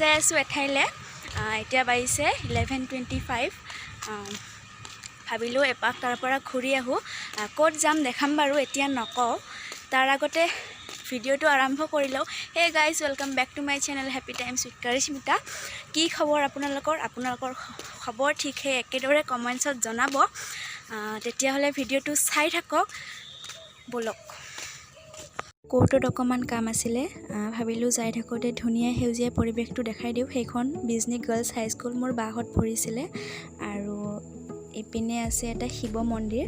যাই আছো এঠাইলে এতিয়া বাইছে 11:25 ভাবিলো এপাক তাৰ পৰা ঘূৰি আহো ক'ত যাম দেখাম বাৰু এতিয়া নকও তাৰ আগতে ভিডিওটো আৰম্ভ কৰি লও hey guys welcome back to my channel happy times with Karishmita কি খবৰ আপোনালোকৰ খবৰ ঠিক হে একেদৰে কমেন্টছত জনাব তেতিয়া হলে ভিডিওটো চাই থাকক বলক কোৰ্টত অকমান কাম আছিলে ভাবিলো যাই থাকোতে ধুনিয়া হেউজিয়া পৰিবেশটো দেখাই দিও সেইখন বিজনী গাৰ্লছ হাই স্কুল মোৰ বাহত পঢ়িছিলে আৰু এপিনে আছে এটা শিৱ মন্দিৰ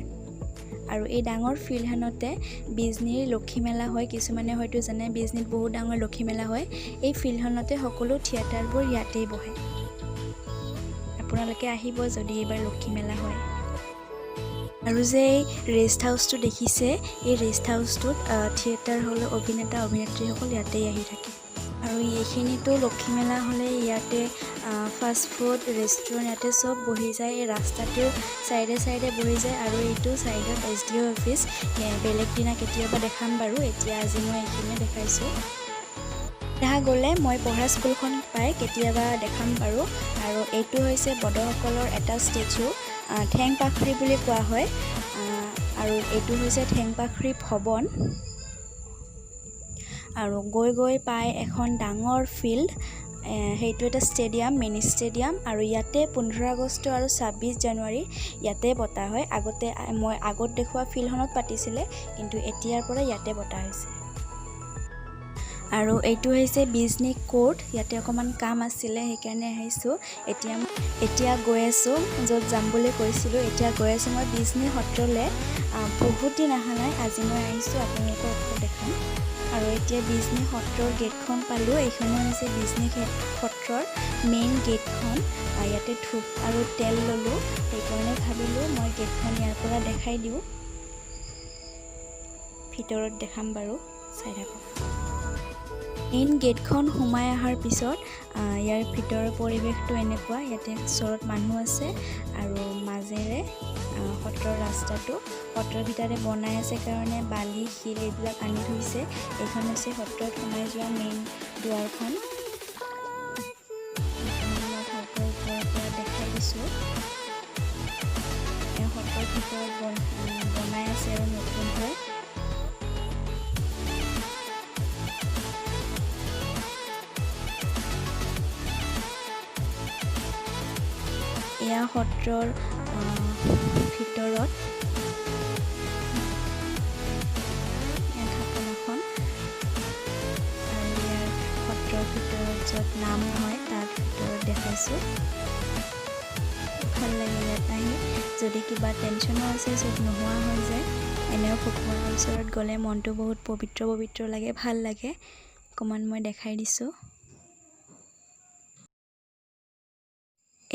আৰু এই ডাঙৰ ফিল্ডখনতে বিজনীৰ লক্ষী মেলা হয় কিছুমানে হয়তো জানে বিজনীত বহুত ডাঙৰ লক্ষী মেলা হয় এই ফিল্ডখনতে সকলো থিয়েটাৰবোৰ ইয়াতেই বহে আপোনালোকে আহিব যদি এবাৰ লক্ষী মেলা হয় আৰু যে ৰেষ্ট হাউসটো দেখিছে এই ৰেষ্ট হাউসটোত থিয়েটাৰ হল অভিনেতা অভিনেত্ৰীসকল ইয়াতেই আহি থাকে আৰু এইখিনিতো লক্ষী মেলা হলে ইয়াতে ফাষ্ট ফুড ৰেষ্টুৰেণ্ট ইয়াতে সব বহি যায় এই ৰাস্তাটোৰ সাইডে বহি যায় আৰু এইটো সাইডত SDO অফিস বেলেগ দিনা কেতিয়াবা দেখাম বাৰু এতিয়া আজি মই এইখিনি দেখাইছো দেখা গ'লে মই পঢ়া স্কুলখন পাই কেতিয়াবা দেখাম বাৰু আৰু এইটো হৈছে বড়সকলৰ এটা ষ্টেচু ঠেংপাখৰি বুলি কোৱা হয় আৰু এইটো হৈছে ঠেংপাখৰি ভৱন আৰু গৈ পাই এখন ডাঙৰ ফিল্ড হেইটো এটা ষ্টেডিয়াম মিনি ষ্টেডিয়াম আৰু ইয়াতে 15 আগষ্ট আৰু 26 জানুৱাৰী ইয়াতে পতা হয় মই আগত দেখুৱা ফিল্ডখনত পাতিছিলে কিন্তু এতিয়াৰ পৰা ইয়াতে পতা হৈছে আৰু এইটো হৈছে বিজনী কোৰ্ট ইয়াতে অকমান কাম আছিলে সেইকাৰণে আহিছো এতিয়া গৈ আছো যত যাম বুলি কৈছিলো এতিয়া গৈ আছো মই বিজনী সত্ৰলে বহুত দিন অহা নাই আজি মই আহিছো আপোনালোকক দেখাম আৰু এতিয়া বিজনী সত্ৰৰ গেটখন পালো এইখন হৈছে বিজনী সত্ৰৰ মেইন গেটখন ইয়াতে ধূপ আৰু তেল ললো সেইকাৰণে ভাবিলো মই গেটখন ইয়াৰ পৰা দেখাই দিও ভিতৰত দেখাম বাৰু চাই থাকক মেইন গেটখন সোমাই অহাৰ পিছত ইয়াৰ ভিতৰৰ পৰিৱেশটো এনেকুৱা ইয়াতে ওচৰত মানুহ আছে আৰু মাজেৰে সত্ৰৰ ৰাস্তাটো সত্ৰৰ ভিতৰে বনাই আছে কাৰণে বালি শিল এইবিলাক আনি থৈছে এইখন হৈছে সত্ৰত সোমাই যোৱা মেইন দুৱাৰখন দেখাই দিছো সত্ৰৰ ভিতৰত বনাই আছে আৰু নতুনকৈ এয়া সত্ৰৰ ভিতৰত থাপনাখন আৰু ইয়াৰ সত্ৰৰ ভিতৰত য'ত নাম হয় তাৰ ভিতৰত দেখাইছো ভাল লাগে ইয়াত আহি যদি কিবা টেনশ্যনো আছে য'ত নোহোৱা হৈ যায় এনেও ভগৱানৰ ওচৰত গ'লে মনটো বহুত পবিত্ৰ লাগে ভাল লাগে অকণমান মই দেখাই দিছো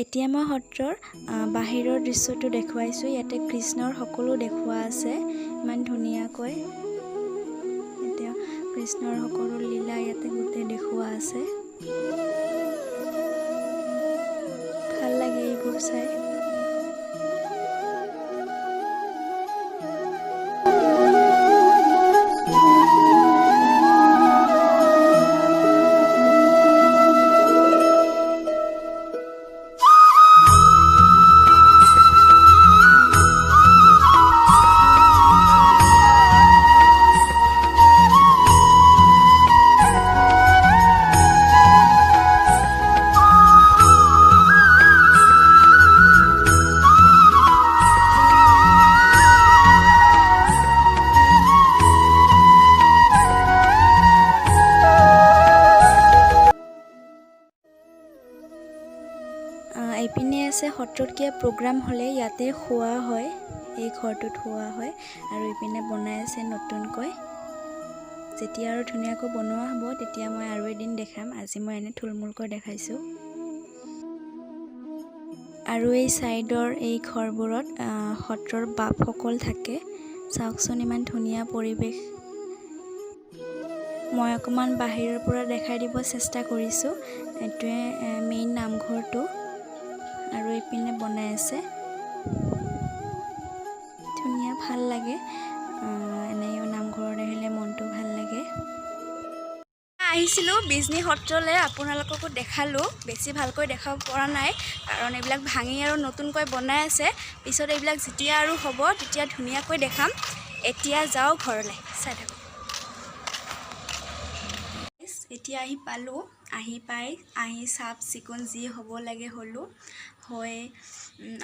এতিয়া মই সত্ৰৰ বাহিৰৰ দৃশ্যটো দেখুৱাইছো ইয়াতে কৃষ্ণৰ সকলো দেখুৱা আছে ইমান ধুনীয়াকৈ এতিয়া কৃষ্ণৰ সকলো লীলা ইয়াতে গোটেই দেখুৱা আছে ভাল লাগে এইবোৰ চাই এইপিনে আছে সত্ৰত কিবা প্ৰগ্ৰাম হলে ইয়াতে খোৱা হয় এই ঘৰটোত খোৱা হয় আৰু এইপিনে বনাই আছে নতুনকৈ যেতিয়া আৰু ধুনীয়াকৈ বনোৱা হ'ব তেতিয়া মই আৰু এদিন দেখাম আজি মই এনে থুলমুলকৈ দেখাইছো আৰু এই সাইডৰ এই ঘৰবোৰত সত্ৰৰ বাপসকল থাকে চাওকচোন ইমান ধুনীয়া পৰিৱেশ মই অকমান বাহিৰৰ পৰা দেখাই দিব চেষ্টা কৰিছো এটোৱে মেইন নামঘৰটো আৰু এইপিনে বনাই আছে ধুনীয়া ভাল লাগে এনেও নামঘৰত আহিলে মনটো ভাল লাগে আহিছিলোঁ বিজনী সত্ৰলৈ, আপোনালোককো দেখালোঁ। বেছি ভালকৈ দেখাব পৰা নাই কাৰণ এইবিলাক ভাঙি আৰু নতুনকৈ বনাই আছে। পিছত এইবিলাক যেতিয়া আৰু হ'ব তেতিয়া ধুনীয়াকৈ দেখাম। এতিয়া যাওঁ ঘৰলৈ, চাই থাকক। এতিয়া আহি পালোঁ। আহি চাফ চিকুণ যি হ'ব লাগে হ'লোঁ হৈ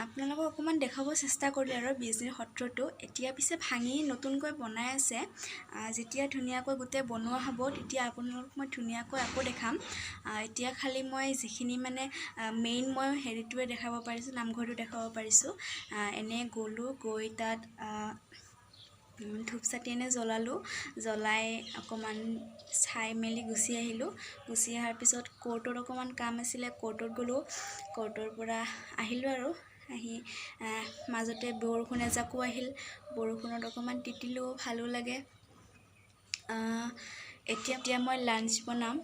আপোনালোকক অকণমান দেখাব চেষ্টা কৰিলোঁ আৰু বিজনীৰ সত্ৰটো। এতিয়া পিছে ভাঙি নতুনকৈ বনাই আছে। যেতিয়া ধুনীয়াকৈ গোটেই বনোৱা হ'ব তেতিয়া আপোনালোকক মই ধুনীয়াকৈ আকৌ দেখাম। এতিয়া খালি মই যিখিনি মানে মেইন মই হেৰিটোৱে দেখাব পাৰিছোঁ, নামঘৰটো দেখাব পাৰিছোঁ। এনে গ'লোঁ, গৈ তাত ধূপ চাতি এনে জ্বলালোঁ, জ্বলাই অকণমান চাই মেলি গুচি আহিলোঁ। গুচি অহাৰ পিছত কোৰ্টত অকণমান কাম আছিলে, কোৰ্টত গ'লোঁ। কোৰ্টৰ পৰা আহিলোঁ আৰু আহি মাজতে বৰষুণ এজাকো আহিল। বৰষুণত অকণমান তিতিলোঁ, ভালো লাগে। এতিয়া মই লাঞ্চ বনাম।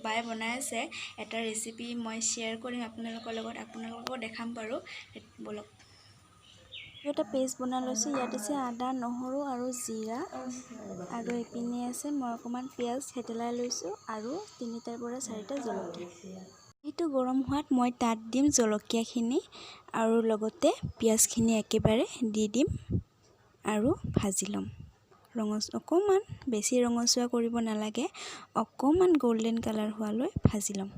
বায়ে বনাই আছে। এটা ৰেচিপি মই শ্বেয়াৰ কৰিম আপোনালোকৰ লগত, আপোনালোককো দেখাম বাৰু। বলক। এটা পেষ্ট বনাই লৈছোঁ। ইয়াত আছে আদা, নহৰু আৰু জিৰা, আৰু এইপিনে আছে মই অকণমান পিঁয়াজ থেতেলাই লৈছোঁ আৰু 3টাৰ পৰা 4টা জলকীয়া। এইটো গৰম হোৱাত মই তাত দিম জলকীয়াখিনি আৰু লগতে পিঁয়াজখিনি একেবাৰে দি দিম আৰু ভাজি ল'ম। অকণমান বেছি ৰঙচুৱা কৰিব নালাগে, অকণমান গল্ডেন কালাৰ হোৱালৈ ভাজি ল'ম।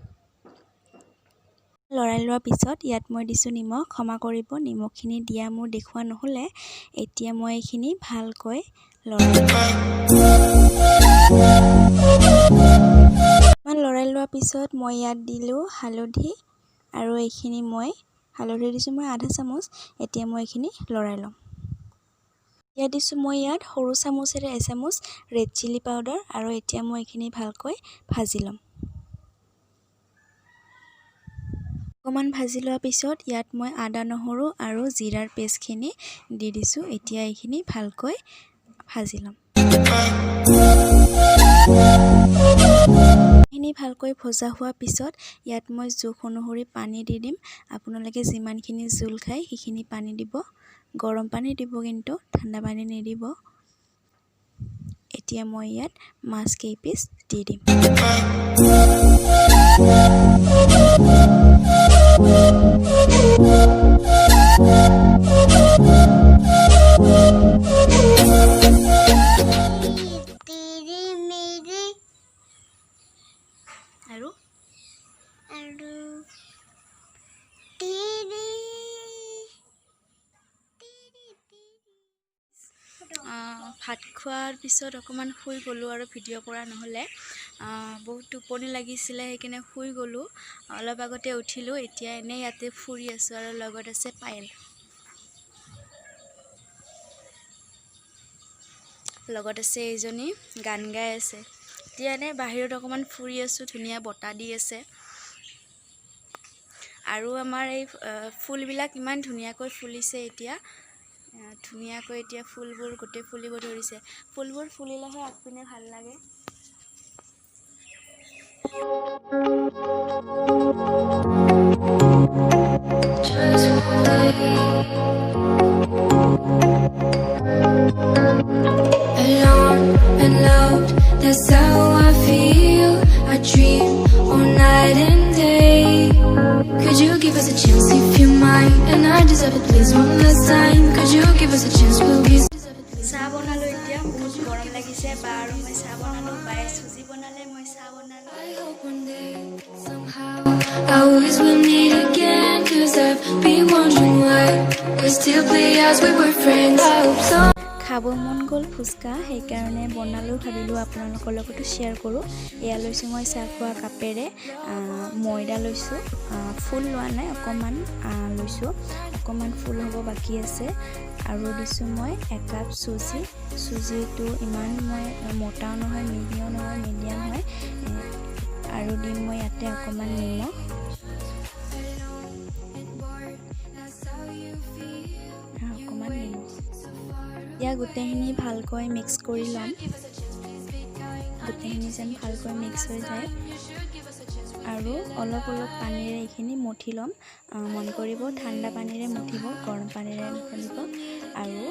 লৰাই লোৱাৰ পিছত ইয়াত মই দিছোঁ নিমখ। ক্ষমা কৰিব, নিমখখিনি দিয়া মোৰ দেখুওৱা নহ'লে। এতিয়া মই এইখিনি ভালকৈ লৰাই লোৱাৰ পিছত মই ইয়াত দিলোঁ হালধি, আৰু এইখিনি মই হালধি দিছোঁ মই আধা চামুচ। এতিয়া মই এইখিনি লৰাই ল'ম। ইয়াত দিছোঁ মই ইয়াত সৰু চামুচেৰে এচামুচ ৰেড চিলি পাউডাৰ, আৰু এতিয়া মই এইখিনি ভালকৈ ভাজি ল'ম। অকণমান ভাজি লোৱাৰ পিছত ইয়াত মই আদা, নহৰু আৰু জিৰাৰ পেষ্টখিনি দি দিছোঁ। এতিয়া এইখিনি ভালকৈ ভাজি ল'ম। এইখিনি ভালকৈ ভজা হোৱাৰ পিছত ইয়াত মই জোখ অনুসৰি পানী দি দিম। আপোনালোকে যিমানখিনি জোল খায় সেইখিনি পানী দিব। গৰম পানী দিব, কিন্তু ঠাণ্ডা পানী নিদিব। এতিয়া মই ইয়াত মাছ কেইপিচ দি দিম। ভাত খোৱাৰ পিছত অকণমান শুই গ'লোঁ আৰু ভিডিঅ' কৰা নহ'লে। বহুত টোপনি লাগিছিলে, সেইকাৰণে শুই গ'লোঁ। অলপ আগতে উঠিলোঁ। এতিয়া এনেই ইয়াতে ফুৰি আছোঁ, আৰু লগত আছে পায়েল। লগত আছে এইজনী গান গাই আছে। এতিয়া এনেই বাহিৰত অকণমান ফুৰি আছোঁ, ধুনীয়া বতাহ দি আছে। আৰু আমাৰ এই ফুলবিলাক ইমান ধুনীয়াকৈ ফুলিছে। এতিয়া ধুনীয়াকৈ এতিয়া ফুলবোৰ গোটেই ফুলিব ধৰিছে। ফুলবোৰ ফুলিলেহে আগপিনে ভাল লাগে। That's how I feel. I dream all night and day. Could you give us a chance if you mind? And I deserve it, please, one last time. Could you give us a chance? We'll be. চাহ বনালোঁ। এতিয়া বহুত গৰম লাগিছে, বা আৰু মই চাহ বনালোঁ। বায়ে চুজি বনালে, মই চাহ বনালোঁ। I hope one day somehow I always will meet again, 'cause I've been wondering why we still play as we were friends. I hope so. খাব মন গ'ল ফুচকা, সেইকাৰণে বনালোঁ। ভাবিলোঁ আপোনালোকৰ লগতো শ্বেয়াৰ কৰোঁ। এয়া লৈছোঁ মই চাহ খোৱা কাপেৰে ময়দা লৈছোঁ। ফুল লোৱা নাই, অকণমান লৈছোঁ। অকণমান ফুল হ'ব বাকী আছে। আৰু দিছোঁ মই 1 কাপ চুজি। চুজিটো ইমান মই মোটাও নহয়, মিহিও নহয়, মিডিয়াম হয়। আৰু দিম মই ইয়াতে অকণমান নিমখ। অকণমান নিমখ। এতিয়া গোটেইখিনি ভালকৈ মিক্স কৰি ল'ম। গোটেইখিনি যেন ভালকৈ মিক্স হৈ যায়, আৰু অলপ অলপ পানীৰে এইখিনি মঠি ল'ম। মন কৰিব, ঠাণ্ডা পানীৰে মঠিব, গৰম পানীৰে নমঠিব। আৰু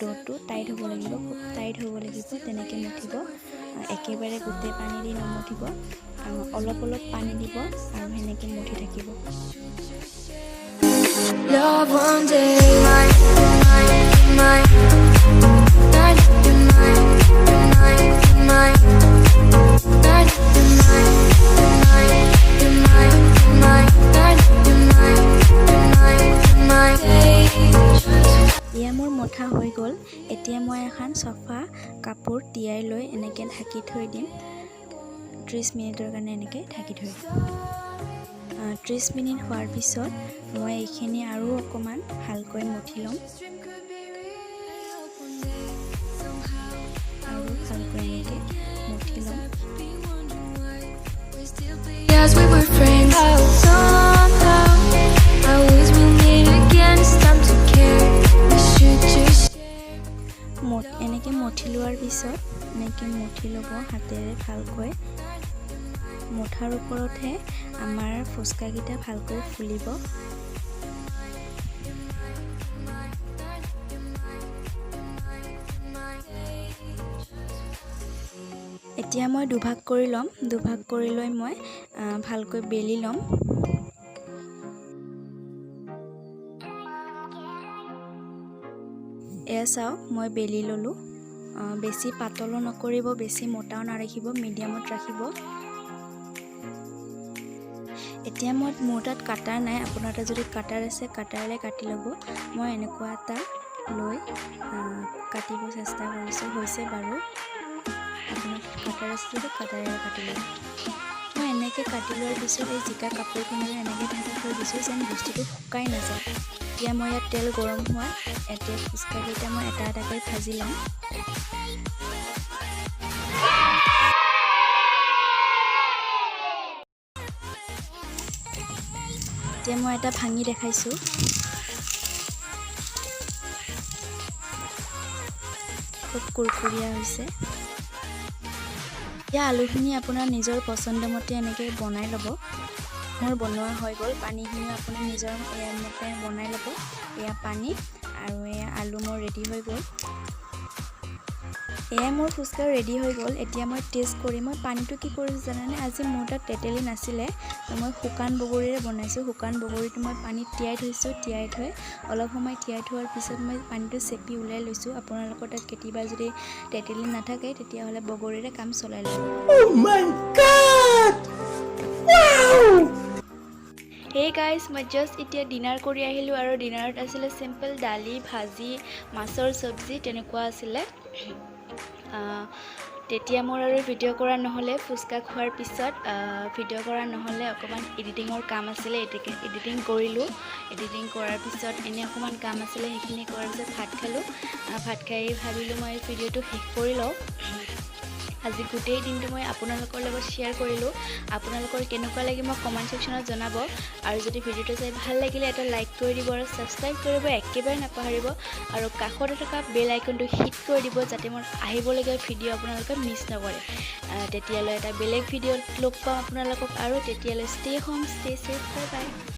ড'টো টাইট হ'ব লাগিব, খুব টাইট হ'ব লাগিব, তেনেকৈ মঠিব। একেবাৰে গোটেই পানী দি নমঠিব, অলপ অলপ পানী দিব আৰু সেনেকৈ মঠি থাকিব। Love one day, mine, mine, mine. Not you're mine, you're mine, you're mine. Not you're mine, you're mine, you're mine, you're mine. Not you're mine, you're mine, you're mine. এয়া মোৰ মঠা হৈ গ'ল। এতিয়া মই এখন চফা কাপোৰ তিয়াই লৈ এনেকৈ ঢাকি থৈ দিম। 30 মিনিটৰ কাৰণে এনেকৈ ঢাকি থৈ দিম। 30 মিনিট হোৱাৰ পিছত মই এইখিনি আৰু অকণমান ভালকৈ মঠি ল'ম আৰু ভালকৈ এনেকৈ মঠি ল'ম। As we were friends, somehow I wish we meet again. It's time to care. We should just এনেকৈ মঠি লোৱাৰ পিছত এনেকৈ মঠি ল'ব হাতেৰে ভালকৈ। মঠাৰ ওপৰতহে আমাৰ ফুচকাকেইটা ভালকৈ ফুলিব। এতিয়া মই দুভাগ কৰি ল'ম। দুভাগ কৰি লৈ মই ভালকৈ বেলি ল'ম। এয়া চাওক, মই বেলি ল'লোঁ। বেছি পাতলো নকৰিব, বেছি মোটাও নাৰাখিব, মিডিয়ামত ৰাখিব। এতিয়া মোৰ তাত কাটাৰ নাই, আপোনাৰ তাত যদি কাটাৰ আছে কাটাৰেৰে কাটি ল'ব। মই এনেকুৱা এটা লৈ কাটিব চেষ্টা কৰিছোঁ, হৈছে বাৰু। আপোনাৰ কাটাৰ আছে যদি কাটাৰেৰে কাটি ল'ব। মই এনেকৈ কাটি লোৱাৰ পিছত এই জিকা কাপোৰখনেৰে এনেকৈ ঢাকি থৈ দিছোঁ যেন বস্তুটো শুকাই নাযায়। এতিয়া মই ইয়াত তেল গৰম হোৱাত এতিয়া ফুচকাকেইটা মই এটা এটাকৈ ভাজি ল'ম। এতিয়া মই এটা ভাঙি দেখাইছোঁ। খুব কুৰকুৰীয়া হৈছে। এতিয়া আলুখিনি আপোনাৰ নিজৰ পচন্দমতে এনেকৈ বনাই ল'ব। মোৰ বনোৱা হৈ গ'ল। পানীখিনি আপুনি নিজৰ মতে বনাই ল'ব। এয়া পানী আৰু এয়া আলু মোৰ ৰেডি হৈ গ'ল। এয়া মোৰ ফুচকা ৰেডি হৈ গ'ল। এতিয়া মই টেষ্ট কৰি মই পানীটো কি কৰিছোঁ জানেনে? আজি মোৰ তাত তেতেলী নাছিলে, মই শুকান বগৰীৰে বনাইছোঁ। শুকান বগৰীটো মই পানীত তিয়াই থৈছোঁ। তিয়াই থৈ অলপ সময় তিয়াই থোৱাৰ পিছত মই পানীটো চেপি ওলাই লৈছোঁ। আপোনালোকৰ তাত কেতিয়াবা যদি তেতেলী নাথাকে তেতিয়াহ'লে বগৰীৰে কাম চলাই ল'ব। Oh my God! Wow! Hey guys, মই জাষ্ট এতিয়া ডিনাৰ কৰি আহিলোঁ আৰু ডিনাৰত আছিলে চিম্পল দালি, ভাজি, মাছৰ চব্জি তেনেকুৱা আছিলে। তেতিয়া মোৰ আৰু ভিডিঅ' কৰা নহ'লে, ফুচকা খোৱাৰ পিছত ভিডিঅ' কৰা নহ'লে, অকণমান এডিটিঙৰ কাম আছিলে, এডিটিং কৰিলোঁ। এডিটিং কৰাৰ পিছত এনে অকণমান কাম আছিলে, সেইখিনি কৰাৰ পিছত ভাত খালোঁ। ভাত খাই ভাবিলোঁ মই ভিডিঅ'টো শেষ কৰি লওঁ। আজি গোটেই দিনটো মই আপোনালোকৰ লগত শ্বেয়াৰ কৰিলোঁ। আপোনালোকৰ কেনেকুৱা লাগে মোক কমেণ্ট ছেকশ্যনত জনাব। আৰু যদি ভিডিঅ'টো চাই ভাল লাগিলে এটা লাইক কৰি দিব আৰু ছাবস্ক্ৰাইব কৰিব একেবাৰে নাপাহৰিব। আৰু কাষতে থকা বেল আইকনটো হিট কৰি দিব যাতে মোৰ আহিবলগীয়া ভিডিঅ' আপোনালোকে মিছ নকৰে। তেতিয়ালৈ এটা বেলেগ ভিডিঅ'ত লগ পাম আপোনালোকক আৰু তেতিয়ালৈ stay home, stay safe, bye বাই।